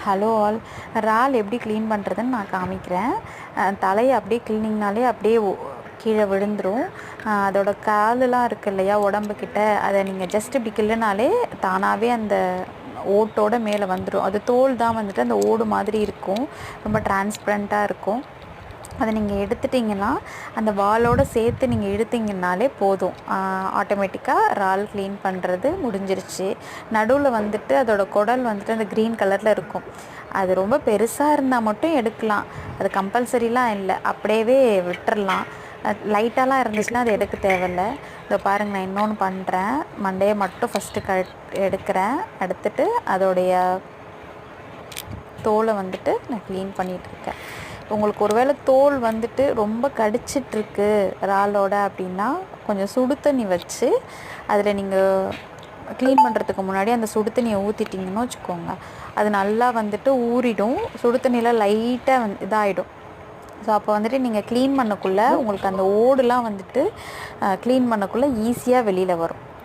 Hello all. இறால் எப்படி clean பண்ணுறதுன்னு நான் காமிக்கிறேன். தலையை அப்படியே க்ளீனிங்னாலே அப்படியே கீழே விழுந்துடும். அதோட காலெலாம் இருக்குது இல்லையா, உடம்புக்கிட்ட, அதை நீங்கள் ஜஸ்ட் இப்படி கிள்ளுனாலே தானாகவே அந்த ஓட்டோட மேலே வந்துடும். அது தோல் தான் வந்துட்டு அந்த ஓடு மாதிரி இருக்கும், ரொம்ப டிரான்ஸ்பரண்ட்டாக இருக்கும். அதை நீங்கள் எடுத்துட்டிங்கன்னா அந்த வாலோடு சேர்த்து நீங்கள் இழுத்திங்கனாலே போதும், ஆட்டோமேட்டிக்காக இறால் க்ளீன் பண்ணுறது முடிஞ்சிருச்சு. நடுவில் வந்துட்டு அதோட குடல் வந்துட்டு அந்த க்ரீன் கலரில் இருக்கும். அது ரொம்ப பெருசாக இருந்தால் மட்டும் எடுக்கலாம், அது கம்பல்சரிலாம் இல்லை, அப்படியே விட்டுறலாம். லைட்டாலாம் இருந்துச்சுன்னா அது எடுக்க தேவையில்லை. இதை பாருங்கள், நான் இன்னொன்று பண்ணுறேன். மண்டையை மட்டும் ஃபஸ்ட்டு எடுக்கிறேன். எடுத்துட்டு அதோடைய தோலை வந்துட்டு நான் க்ளீன் பண்ணிகிட்ருக்கேன். உங்களுக்கு ஒரு வேளை தோல் வந்துட்டு ரொம்ப கடிச்சிட்ருக்கு இறாலோட அப்படின்னா கொஞ்சம் சுடு தண்ணி வச்சு அதில் நீங்கள் க்ளீன் பண்ணுறதுக்கு முன்னாடி அந்த சுடு தண்ணியை ஊற்றிட்டிங்கன்னு வச்சுக்கோங்க, அது நல்லா வந்துட்டு ஊறிடும். சுடு தண்ணியில் லைட்டாக இதாகிடும். ஸோ அப்போ வந்துட்டு நீங்கள் க்ளீன் பண்ணக்குள்ளே உங்களுக்கு அந்த ஓடுலாம் வந்துட்டு க்ளீன் பண்ணக்குள்ளே ஈஸியாக வெளியில் வரும்.